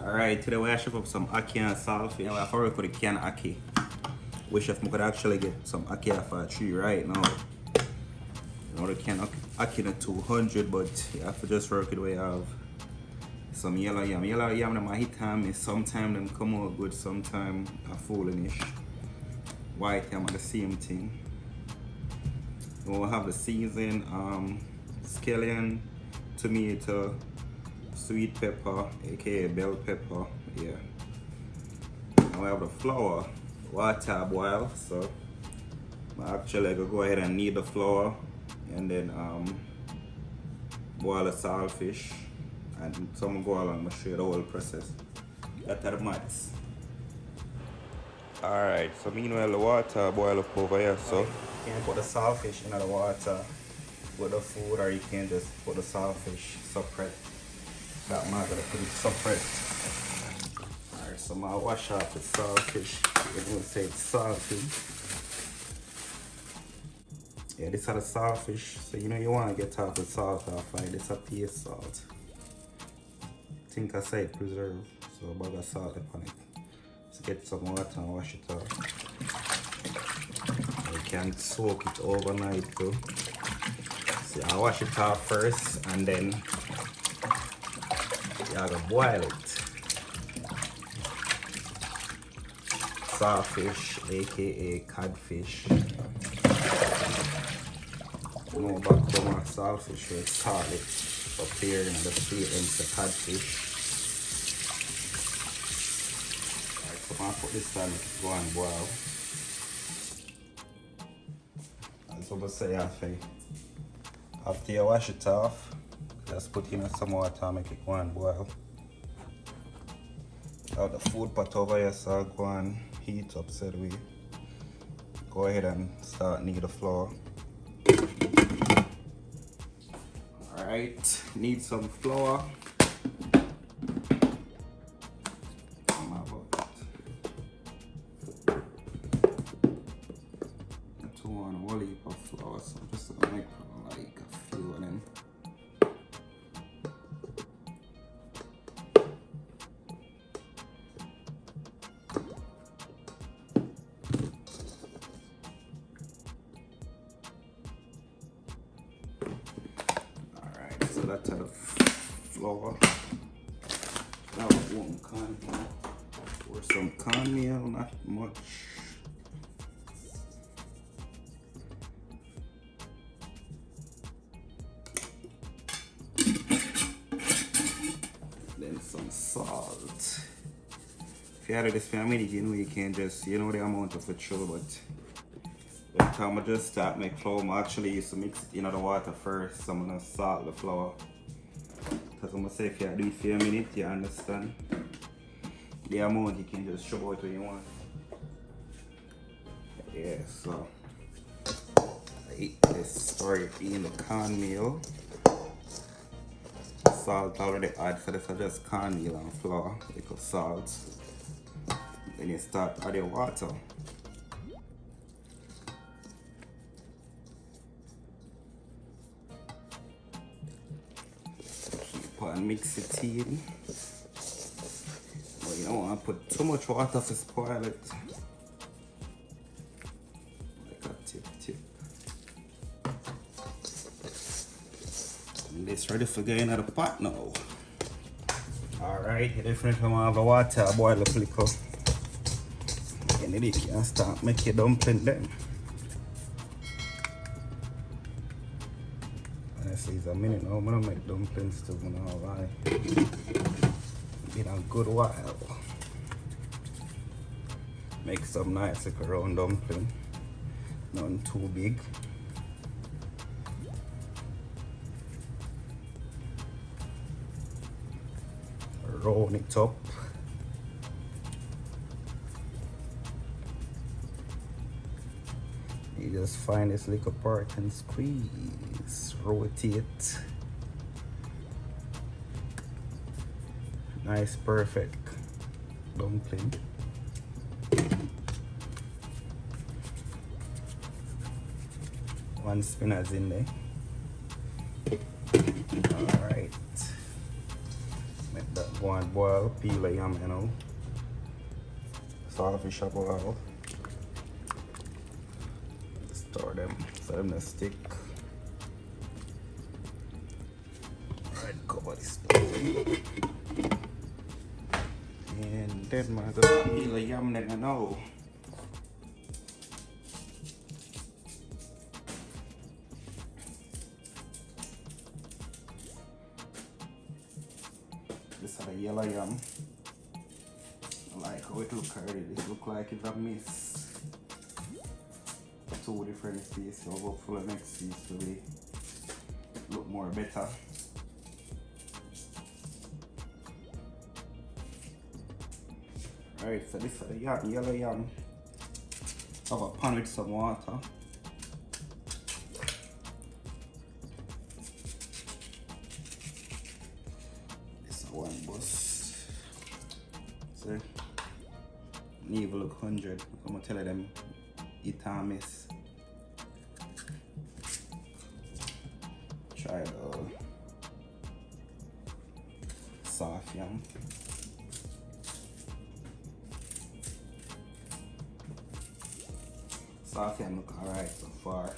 Alright, today we chef up some ackee and saltfish. We have to work with the canned ackee. We chef could actually get some ackee off a tree right now. You know the canned ackee at 200, but you have to just work it where you have some yellow yam. Yellow yam them a hit on me. Sometimes them come out good, sometimes a foolish. White yam are the same thing. We'll have the season, scallion, tomato, sweet pepper, aka bell pepper, yeah. And we have the flour, water boil, so actually I could go ahead and knead the flour and then boil the saltfish, and some go along and show you the whole process. That's the maths. Alright, so meanwhile the water boil up over here, so you can put the saltfish in the water with the food, or you can just put the saltfish separate. That matter, put it separate. Alright, so I'm gonna wash off the saltfish. We're gonna say it's salty. Yeah, this is the saltfish. So you know you wanna get off the salt off, right? This is a paste salt. Think I say preserve, so a bag of salt upon it. Let's get some water and wash it off. You can soak it overnight too. So I wash it off first and then you have to boil it. Saltfish, aka codfish. No back to my saltfish with solid up here in the sweet and the codfish. Alright, so I'm gonna put this down, make it go and boil. That's what I say after you wash it off, just put in some water and make it go and boil. Now the food pot over here, so I'll go and heat up, said we. Go ahead and start knead the flour. Alright, need some flour. I don't want a whole heap of flour, so I'm just gonna make like a few of them. So that's the flour. Now one cornmeal, or some cornmeal, not much. Then some salt. If you add this for a minute, you know you can just, you know the amount of it show, but every time I just start make flour, I actually used to mix it in the water first, so I'm gonna salt the flour. Because I'm gonna say if you do it for a minute, you understand the amount, you can just show it when you want. Yeah, so I eat this straight in the cornmeal. Salt already add, so this is just cornmeal and flour, little salt. Then you start add your water. And mix it in. But you don't want to put too much water to spoil it. Like a tip. And this ready for getting out of the pot now. Alright, you definitely want to have the water boil up a little. And then you can start making your dumpling then. It's a minute now, I'm gonna make dumplings too, you know why. Been a good while. Make some nice like round dumpling. Nothing too big. Roll it up. You just find this little part and squeeze, rotate. Nice, perfect dumpling. One spinach in there. Alright. Make that go and boil, peel the yam, you know. Saltfish a boil. Store them so them not stick. Alright, cover this stove. And then I'm gonna peel the yam then I know. This is a yellow yam. I like how it looks already. It looks like it's a mess. Two different pieces, so hopefully the next piece will be look more better. Alright, so this is the yam, yellow yam. Have a pan with some water. This is one bus. See? Evil look 100. I'm gonna tell them eat and miss. Try the soft yam. Soft yam look alright so far.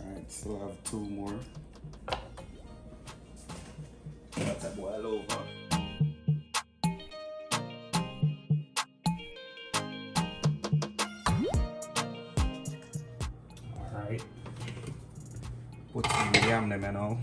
Alright, still have two more. Let that boil over. Alright. Put some yam them in now.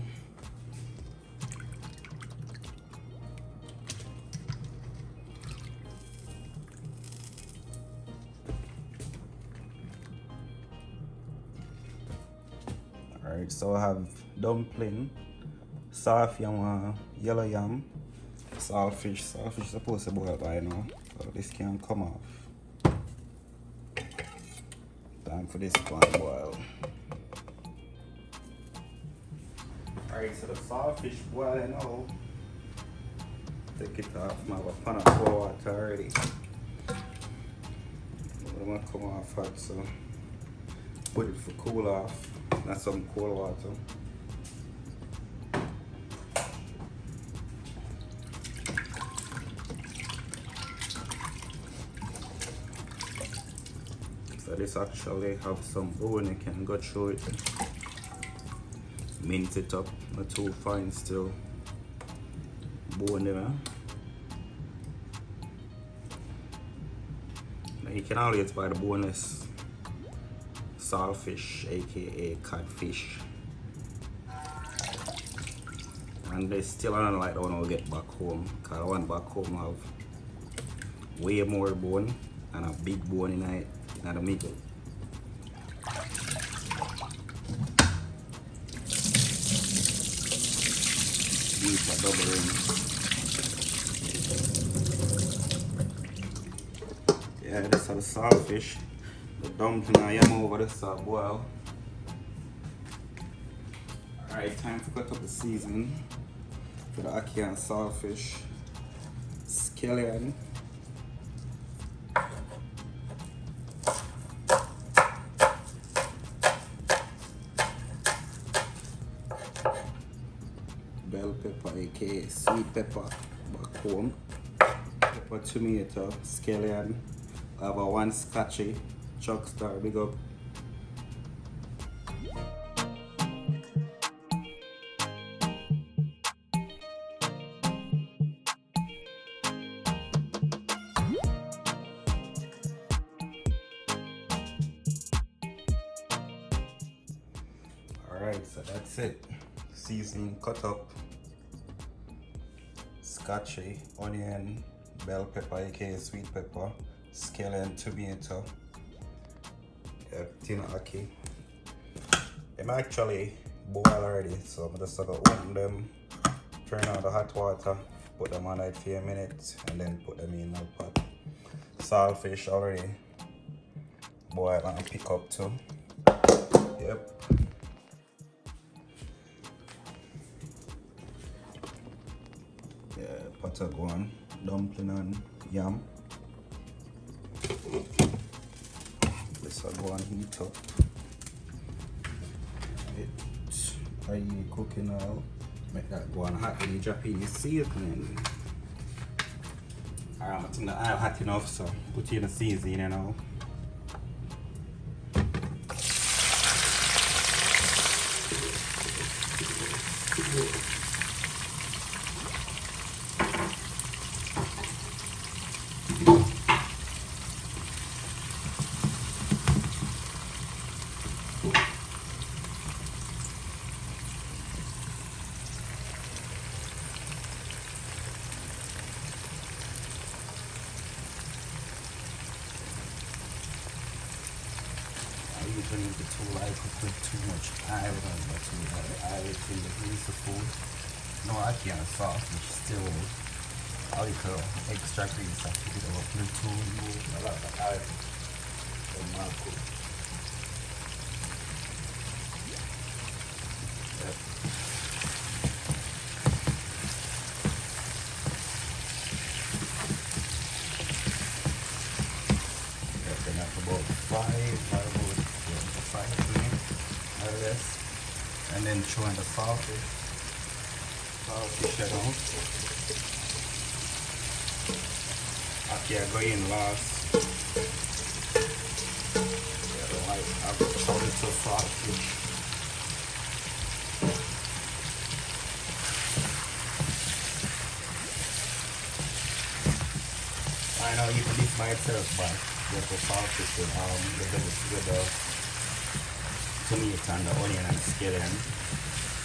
Alright, so I have dumpling, soft yam, yellow yam, saltfish. Saltfish is supposed to boil by now, so this can come off. Time for this one to boil. Alright, so the saltfish boiling now. Take it off. I have a pan of cold water already. I'm gonna come off hot, so put it for cool off. That's some cold water. So this actually have some bone, you can go through it. Mince it up, not too fine still. Bone there. Now you can always buy the boneless saltfish, aka catfish. And they still don't like the one I'll get back home, because the one back home have way more bone and a big bone in it, in the middle. These are double ring. Yeah, this is the saltfish. The dumpling I am over this boil. Alright, time to cut up the seasoning for the ackee and saltfish. Scallion. Bell pepper, aka sweet pepper, back home. Pepper, tomato, scallion. I have a one scotchy, chuck star, big up. Alright, so that's it. Seasoning cut up. Scotchy, onion, bell pepper, aka sweet pepper, scallion, tomato, tin ackee. Them actually boil already, so I'm just gonna open them, turn on the hot water, put them on it for a minute, and then put them in the pot. Saltfish already boil and pick up too. Yep. Yeah, pot go on, dumpling and yam. So go and heat up. Are you cooking oil? Make that go on hot when you drop in your seasoning. Alright, I think the oil hot enough, so put in the seasoning now. Usually the too light to put too much oil on, but oil is in the grease of food. No, I can't sauce, which still a little extra grease. I put it over to remove a lot of oil from my cook. Yep. Then after about 5 minutes, more or less, and then throw in the saltfish around. After I go in last, I've thrown it to saltfish. I know you can eat by itself, but with the saltfish with the tomato and the onion and scallion,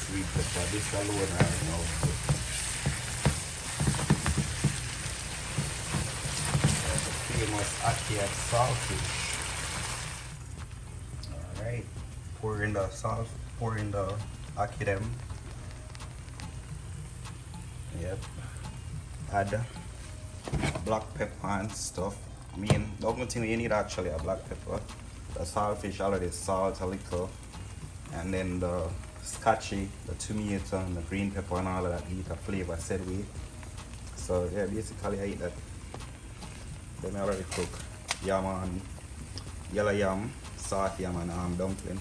sweet pepper. This alone right now. Famous Ackee and Saltfish. Alright, pour in the salt, pour in the ackee them. Yep. Add black pepper and stuff. I mean, the only thing you need actually a black pepper. The saltfish already salt a little, and then the scotchy, the tomato and the green pepper and all of that eat a flavor said way. So yeah, basically I eat that. Then I already cook yam and yellow yam, soft yam and dumpling.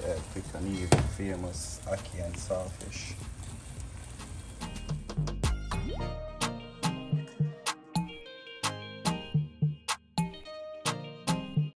Yeah, quick and easy, famous Ackee and Saltfish.